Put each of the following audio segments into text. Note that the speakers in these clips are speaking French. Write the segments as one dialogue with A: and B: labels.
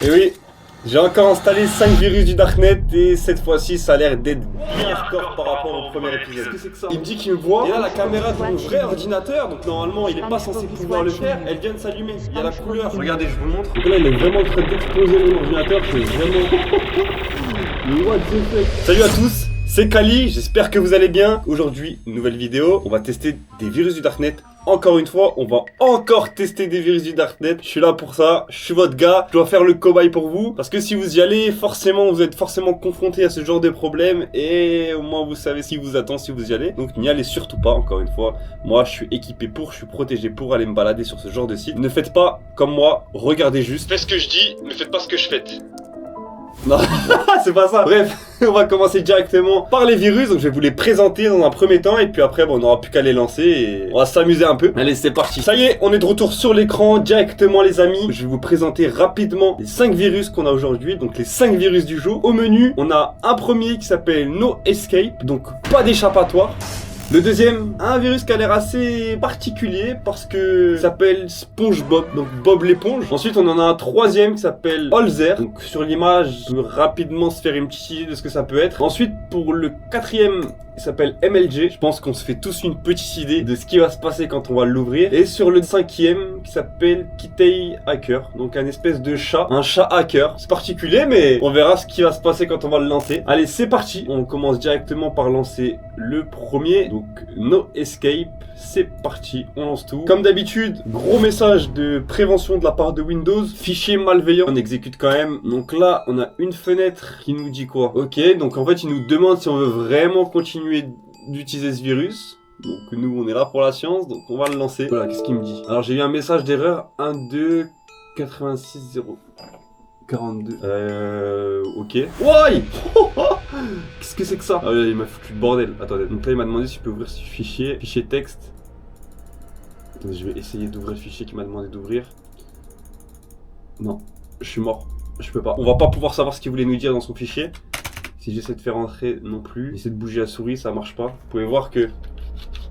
A: Et oui, j'ai encore installé 5 virus du Darknet et cette fois-ci ça a l'air d'être bien hardcore par rapport au premier épisode. Qu'est-ce que c'est que ça? Il me dit qu'il me voit et là la caméra de mon vrai ordinateur, donc normalement il est pas censé pouvoir le faire, elle vient de s'allumer, il y a la couleur. Regardez, je vous montre. Donc là il est vraiment en train d'exploser mon ordinateur, c'est vraiment... What the fuck? Salut à tous, c'est Kali, j'espère que vous allez bien. Aujourd'hui, nouvelle vidéo, on va tester des virus du Darknet. Encore une fois, on va encore tester des virus du Darknet. Je suis là pour ça, je suis votre gars, je dois faire le cobaye pour vous. Parce que si vous y allez, forcément, vous êtes forcément confronté à ce genre de problème. Et au moins, vous savez ce qui vous attend si vous y allez. Donc n'y allez surtout pas, encore une fois. Moi, je suis équipé pour, je suis protégé pour aller me balader sur ce genre de site. Ne faites pas comme moi, regardez juste. Faites ce que je dis, ne faites pas ce que je fais. Non, c'est pas ça. Bref, on va commencer directement par les virus. Donc je vais vous les présenter dans un premier temps. Et puis après, bon, on n'aura plus qu'à les lancer et on va s'amuser un peu. Allez, c'est parti. Ça y est, on est de retour sur l'écran directement les amis. Je vais vous présenter rapidement les 5 virus qu'on a aujourd'hui. Donc les 5 virus du jour. Au menu, on a un premier qui s'appelle No Escape. Donc pas d'échappatoire. Le deuxième, un virus qui a l'air assez particulier parce que il s'appelle SpongeBob, donc Bob l'éponge. Ensuite, on en a un troisième qui s'appelle Holzer. Donc sur l'image, je peux rapidement se faire une petite idée de ce que ça peut être. Ensuite, pour le quatrième, il s'appelle MLG. Je pense qu'on se fait tous une petite idée de ce qui va se passer quand on va l'ouvrir. Et sur le cinquième, qui s'appelle Kitei Hacker. Donc un espèce de chat, un chat hacker. C'est particulier, mais on verra ce qui va se passer quand on va le lancer. Allez, c'est parti. On commence directement par lancer le premier. Donc No Escape. C'est parti, on lance tout. Comme d'habitude, gros message de prévention de la part de Windows. Fichier malveillant, on exécute quand même. Donc là, on a une fenêtre qui nous dit quoi? Ok, donc en fait, il nous demande si on veut vraiment continuer d'utiliser ce virus. Donc nous, on est là pour la science, donc on va le lancer. Voilà, qu'est-ce qu'il me dit? Alors j'ai eu un message d'erreur 1286042. Ok. Ouais. Qu'est-ce que c'est que ça? Ah ouais, il m'a foutu le bordel. Attendez, donc là il m'a demandé si je peux ouvrir ce fichier texte. Attendez, je vais essayer d'ouvrir le fichier qu'il m'a demandé d'ouvrir. Non, je suis mort. Je peux pas. On va pas pouvoir savoir ce qu'il voulait nous dire dans son fichier. Si j'essaie de faire entrer non plus. J'essaie de bouger la souris, ça marche pas. Vous pouvez voir que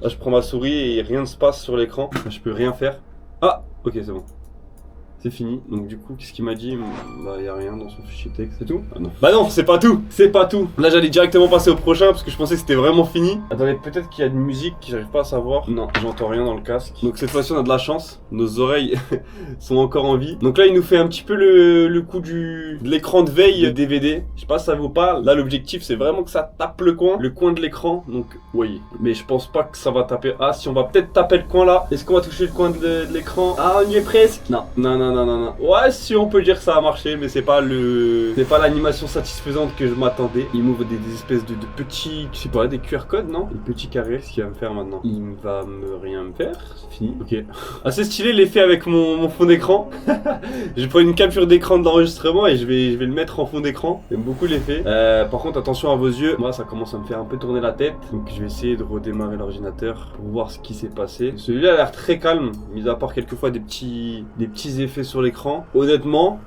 A: là je prends ma souris et rien ne se passe sur l'écran. Je peux rien faire. Ah, ok, c'est bon. C'est fini. Donc du coup, qu'est-ce qu'il m'a dit? Bah, y a rien dans son fichier texte. C'est tout? Ah non. Bah non, c'est pas tout. C'est pas tout. Là, j'allais directement passer au prochain parce que je pensais que c'était vraiment fini. Attendez, peut-être qu'il y a une musique que j'arrive pas à savoir. Non, j'entends rien dans le casque. Donc cette fois-ci, on a de la chance. Nos oreilles sont encore en vie. Donc là, il nous fait un petit peu le coup de l'écran de veille de DVD. Je sais pas si ça vous parle. Là, l'objectif, c'est vraiment que ça tape le coin de l'écran. Donc, oui. Mais je pense pas que ça va taper. Ah, si on va peut-être taper le coin là. Est-ce qu'on va toucher le coin de l'écran? Ah, on y est presque. Non. Non. Ouais, si on peut dire que ça a marché, mais c'est pas l'animation satisfaisante que je m'attendais. Il m'ouvre des espèces de petits, je sais pas, des QR codes, non? Des petits carrés, ce qu'il va me faire maintenant. Il va rien me faire, c'est fini. Ok. Assez stylé l'effet avec mon fond d'écran. Je prends une capture d'écran de l'enregistrement et je vais le mettre en fond d'écran. J'aime beaucoup l'effet. Par contre, attention à vos yeux. Moi, ça commence à me faire un peu tourner la tête. Donc, je vais essayer de redémarrer l'ordinateur pour voir ce qui s'est passé. Celui-là a l'air très calme, mis à part quelquefois des petits effets sur l'écran. Honnêtement,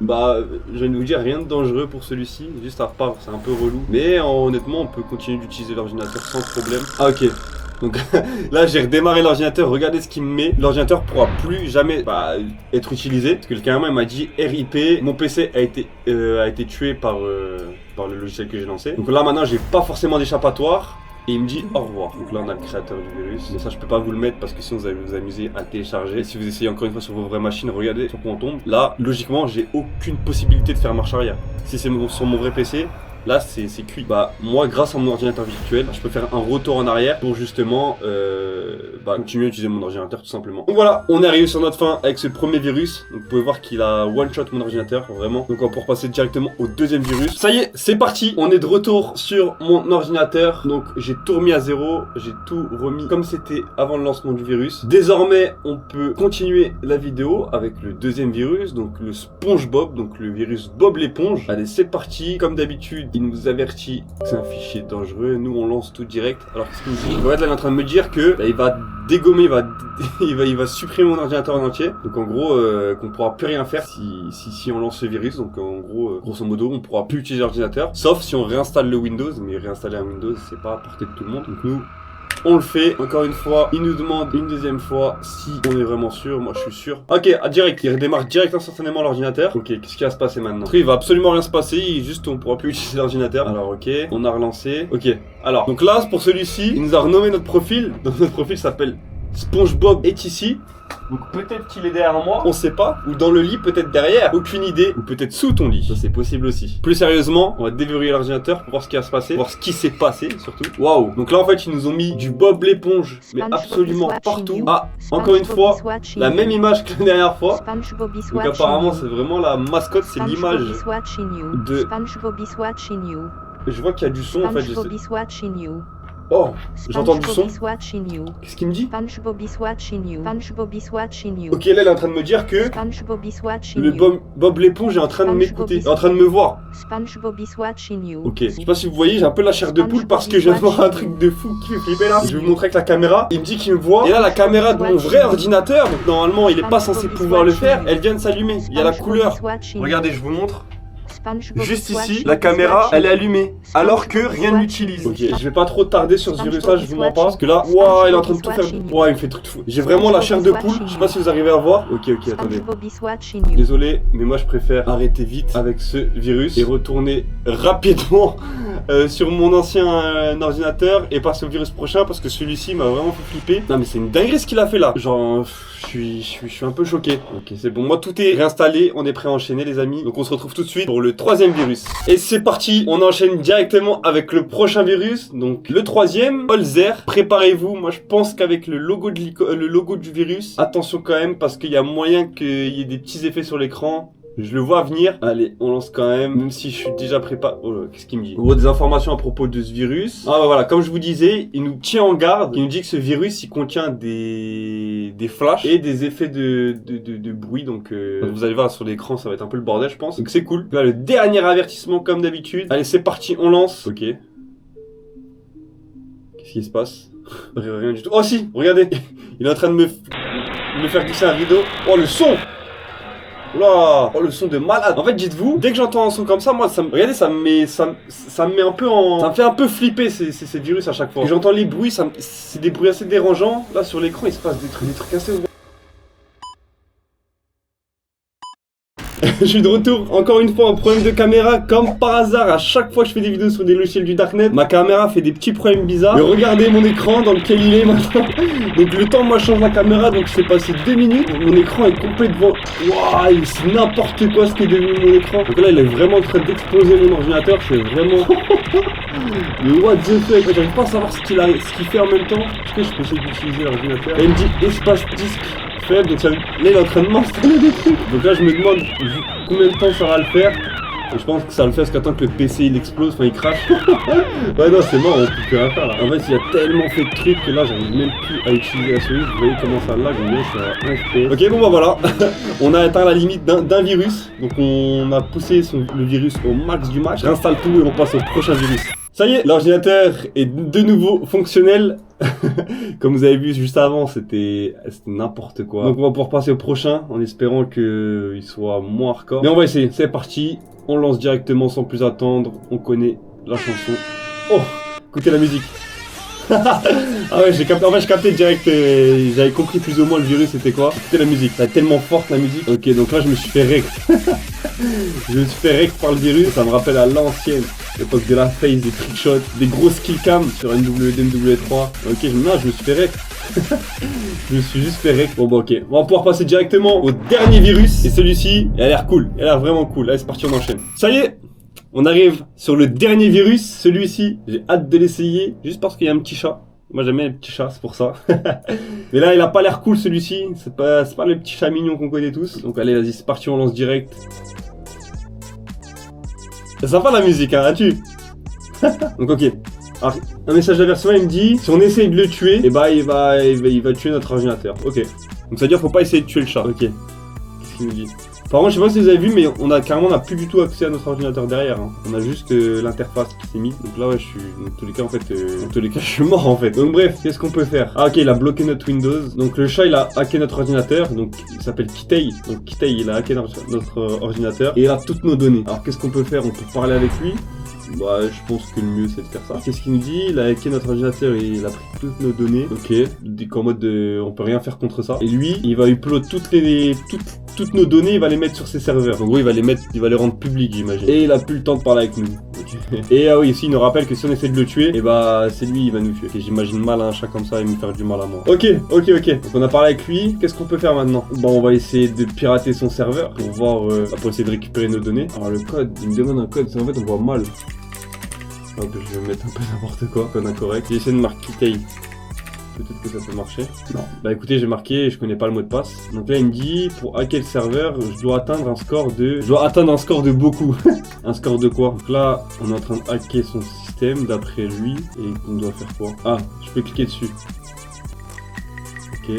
A: bah, je viens de vous dire rien de dangereux pour celui-ci, juste à part, c'est un peu relou. Mais honnêtement, on peut continuer d'utiliser l'ordinateur sans problème. Ah ok. Donc là, j'ai redémarré l'ordinateur, regardez ce qu'il me met. L'ordinateur pourra plus jamais être utilisé. Parce que carrément, il m'a dit RIP, mon PC a été tué par le logiciel que j'ai lancé. Donc là, maintenant, j'ai pas forcément d'échappatoire. Et il me dit au revoir. Donc là on a le créateur du virus. Mais ça je peux pas vous le mettre parce que sinon vous allez vous amuser à le télécharger. Et si vous essayez encore une fois sur vos vraies machines, regardez sur quoi on tombe. Là logiquement j'ai aucune possibilité de faire marche arrière. Si c'est sur mon vrai PC, là c'est cuit. Bah moi grâce à mon ordinateur virtuel, je peux faire un retour en arrière pour justement continuer à utiliser mon ordinateur tout simplement. Donc voilà, on est arrivé sur notre fin avec ce premier virus. Donc vous pouvez voir qu'il a one shot mon ordinateur vraiment. Donc on va pouvoir passer directement au deuxième virus. Ça y est, c'est parti. On est de retour sur mon ordinateur. Donc j'ai tout remis à zéro, j'ai tout remis comme c'était avant le lancement du virus. Désormais on peut continuer la vidéo avec le deuxième virus, donc le SpongeBob, donc le virus Bob l'éponge. Allez c'est parti, comme d'habitude il nous avertit que c'est un fichier dangereux. Nous on lance tout direct. Alors qu'est-ce qu'il me dit? Regarde là il est en train de me dire que il va dégommer, il va supprimer mon ordinateur en entier. Donc en gros qu'on pourra plus rien faire si on lance ce virus. Donc en gros grosso modo on pourra plus utiliser l'ordinateur sauf si on réinstalle le Windows. Mais réinstaller un Windows c'est pas à portée de tout le monde. Donc nous on le fait. Encore une fois, il nous demande une deuxième fois si on est vraiment sûr. Moi, je suis sûr. Ok, direct, il redémarre direct instantanément l'ordinateur. Ok, qu'est-ce qui va se passer maintenant? Il va absolument rien se passer. Juste, on pourra plus utiliser l'ordinateur. Alors, ok, on a relancé. Ok, alors, donc là, pour celui-ci, il nous a renommé notre profil. Donc, notre profil s'appelle SpongeBob est ici. Donc peut-être qu'il est derrière moi, on sait pas. Ou dans le lit, peut-être derrière, aucune idée. Ou peut-être sous ton lit, ça c'est possible aussi. Plus sérieusement, on va déverrouiller l'ordinateur pour voir ce qui va se passer, voir ce qui s'est passé surtout. Waouh. Donc là en fait ils nous ont mis du Bob l'éponge, mais absolument partout. Ah, encore une fois, la même image que la dernière fois. Donc apparemment c'est vraiment la mascotte, c'est l'image de... Je vois qu'il y a du son en fait, je sais. Oh, j'entends du son. Qu'est-ce qu'il me dit? Ok, là, elle est en train de me dire que le Bob l'éponge est en train de m'écouter, est en train de me voir. Ok, je sais pas si vous voyez, j'ai un peu la chair de poule parce que je viens de voir un truc de fou qui fait flipper là. Je vais vous montrer avec la caméra. Il me dit qu'il me voit. Et là, la caméra de mon vrai ordinateur, donc normalement, il est pas censé pouvoir le faire. Elle vient de s'allumer. Il y a la couleur. Regardez, je vous montre. Juste ici, la caméra, elle est allumée, alors que rien n'utilise. Ok, je vais pas trop tarder sur ce virus là, je vous mens pas. Parce que là, waouh, il est en train de tout faire. Waouh, il me fait truc de fou. J'ai vraiment la chair de poule, je sais pas si vous arrivez à voir. Ok, attendez. Désolé, mais moi je préfère arrêter vite avec ce virus et retourner rapidement sur mon ancien ordinateur et passer au virus prochain parce que celui-ci m'a vraiment fait flipper. Non mais c'est une dinguerie ce qu'il a fait là. Genre, je suis un peu choqué. Ok, c'est bon, moi tout est réinstallé, on est prêt à enchaîner les amis. Donc on se retrouve tout de suite pour le troisième virus. Et c'est parti, on enchaîne directement avec le prochain virus. Donc le troisième, Holzer. Préparez-vous, moi je pense qu'avec le logo du virus, attention quand même parce qu'il y a moyen qu'il y ait des petits effets sur l'écran. Je le vois venir. Allez, on lance quand même si je suis déjà préparé. Oh là, qu'est-ce qu'il me dit? Des informations à propos de ce virus. Ah bah voilà, comme je vous disais, il nous tient en garde. Il nous dit que ce virus, il contient des flashs et des effets de bruit. Donc vous allez voir sur l'écran, ça va être un peu le bordel, je pense. Donc c'est cool. Là, le dernier avertissement comme d'habitude. Allez, c'est parti, on lance. Ok. Qu'est-ce qui se passe? Rien du tout. Oh si, regardez. Il est en train de me faire glisser un rideau. Oh, le son! Oula, oh le son de malade. En fait dites-vous, dès que j'entends un son comme ça, moi regardez, ça me met un peu en... Ça me fait un peu flipper ces virus à chaque fois. J'entends les bruits, c'est des bruits assez dérangeants. Là sur l'écran il se passe des trucs assez... Je suis de retour, encore une fois, un problème de caméra. Comme par hasard, à chaque fois que je fais des vidéos sur des logiciels du Darknet, ma caméra fait des petits problèmes bizarres. Mais regardez mon écran dans lequel il est maintenant. Donc le temps, moi je change la caméra, donc je fais passer 2 minutes. Mon écran est complètement... Waouh, c'est n'importe quoi ce qui est devenu mon écran. Donc là il est vraiment en train d'exploser mon ordinateur, c'est vraiment... Le what the fuck, j'arrive pas à savoir ce qu'il fait en même temps. Est-ce que je peux essayer d'utiliser l'ordinateur? Il me dit espace disque faible, donc ça, là il est en train de m'installer des trucs. Donc là je me demande combien de temps ça va le faire. Et je pense que ça va le faire parce qu'attends que le PC il explose, enfin il crache. Ouais non c'est mort, on peut plus rien faire là. En fait il y a tellement fait de trucs que là j'arrive même plus à utiliser la souris. Vous voyez comment ça lag, je suis à 1 FPS. Ok bon bah voilà, on a atteint la limite d'un virus. Donc on a poussé le virus au max du max. J'installe tout et on passe au prochain virus. Ça y est, l'ordinateur est de nouveau fonctionnel. Comme vous avez vu juste avant, c'était n'importe quoi. Donc on va pouvoir passer au prochain en espérant qu'il soit moins hardcore. Mais on va essayer, c'est parti. On lance directement sans plus attendre. On connaît la chanson. Oh, écoutez la musique. Ah ouais, j'ai capté, en fait j'ai capté direct, j'avais compris plus ou moins le virus c'était quoi. Écoutez la musique, c'est tellement forte la musique. Ok, donc là je me suis fait rect. Je me suis fait rect par le virus, ça me rappelle à l'ancienne l'époque de la face, des trickshots, des grosses killcams sur NWD, MW3. Ok, je me suis fait rect. Je me suis juste fait rect. Bon bah ok, on va pouvoir passer directement au dernier virus. Et celui-ci, il a l'air cool, il a l'air vraiment cool. Allez c'est parti, on enchaîne. Ça y est, on arrive sur le dernier virus, celui-ci, j'ai hâte de l'essayer, juste parce qu'il y a un petit chat. Moi j'aime bien les petits chats, c'est pour ça. Mais là il a pas l'air cool celui-ci, c'est pas le petit chat mignon qu'on connaît tous. Donc allez vas-y c'est parti, on lance direct. C'est sympa la musique hein, as-tu? Donc ok. Alors, un message d'avertissement il me dit, si on essaye de le tuer, et bah il va tuer notre ordinateur. Ok. Donc ça veut dire faut pas essayer de tuer le chat. Ok. Qu'est-ce qu'il nous dit? Par contre, je sais pas si vous avez vu, mais on a plus du tout accès à notre ordinateur derrière. Hein. On a juste l'interface qui s'est mise. Donc là, ouais, dans tous les cas, en fait, je suis mort en fait. Donc bref, qu'est-ce qu'on peut faire? Ah ok, il a bloqué notre Windows. Donc le chat, il a hacké notre ordinateur. Donc il s'appelle Kitei. Donc Kitei, il a hacké notre ordinateur et il a toutes nos données. Alors qu'est-ce qu'on peut faire? On peut parler avec lui. Bah, je pense que le mieux c'est de faire ça. Qu'est-ce qu'il nous dit? Il a hacké notre ordinateur et il a pris toutes nos données. Ok, il dit qu'en mode on peut rien faire contre ça. Et lui, il va upload toutes nos données, il va les mettre sur ses serveurs. En gros, il va les rendre publiques, j'imagine. Et il a plus le temps de parler avec nous. Okay. Et ah oui, ici, il nous rappelle que si on essaie de le tuer, et bah, c'est lui, il va nous tuer. Et j'imagine mal un chat comme ça et me faire du mal à moi. Ok. Donc on a parlé avec lui. Qu'est-ce qu'on peut faire maintenant? Bon, on va essayer de pirater son serveur pour voir, pour essayer de récupérer nos données. Alors le code, il me demande un code, en fait on voit mal. Hop, je vais mettre un peu n'importe quoi, code incorrect. J'ai essayé de marquer Kitei. Peut-être que ça peut marcher. Non. Bah écoutez, j'ai marqué, je connais pas le mot de passe. Donc là, il me dit, pour hacker le serveur, je dois atteindre un score de beaucoup. Un score de quoi? Donc là, on est en train de hacker son système d'après lui. Et on doit faire quoi? Ah, je peux cliquer dessus. Ok.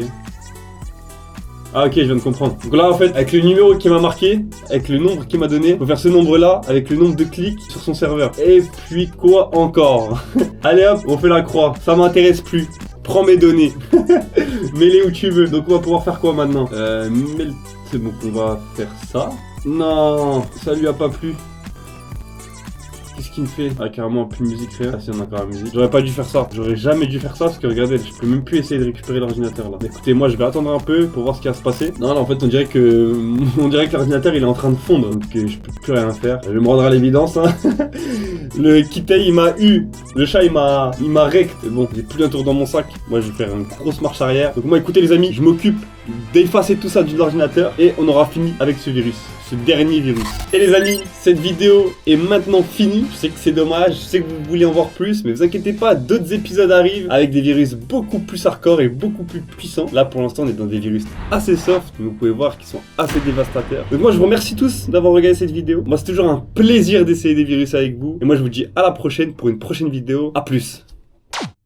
A: Ah ok, je viens de comprendre. Donc là en fait, avec le numéro qui m'a marqué, avec le nombre qu'il m'a donné, faut faire ce nombre là avec le nombre de clics sur son serveur. Et puis quoi encore? Allez hop, on fait la croix. Ça m'intéresse plus. Prends mes données. Mets-les où tu veux. Donc on va pouvoir faire quoi maintenant? C'est bon, on va faire ça. Non, ça lui a pas plu. Qu'est-ce qu'il me fait? Ah carrément plus de musique rien. Ah si, on a encore la musique. J'aurais pas dû faire ça. J'aurais jamais dû faire ça parce que regardez, je peux même plus essayer de récupérer l'ordinateur là. Écoutez, moi je vais attendre un peu pour voir ce qui va se passer. Non là en fait on dirait que l'ordinateur il est en train de fondre. Donc je peux plus rien faire. Je vais me rendre à l'évidence hein. Le Kitei il m'a eu. Le chat il m'a rect. Bon, j'ai plus d'un tour dans mon sac. Moi je vais faire une grosse marche arrière. Donc moi écoutez les amis, je m'occupe d'effacer tout ça de l'ordinateur et on aura fini avec ce virus. Ce dernier virus. Et les amis, cette vidéo est maintenant finie. Je sais que c'est dommage, je sais que vous voulez en voir plus, mais vous inquiétez pas, d'autres épisodes arrivent avec des virus beaucoup plus hardcore et beaucoup plus puissants. Là pour l'instant on est dans des virus assez soft, mais vous pouvez voir qu'ils sont assez dévastateurs. Donc moi je vous remercie tous d'avoir regardé cette vidéo. Moi c'est toujours un plaisir d'essayer des virus avec vous. Et moi je vous dis à la prochaine pour une prochaine vidéo. A plus.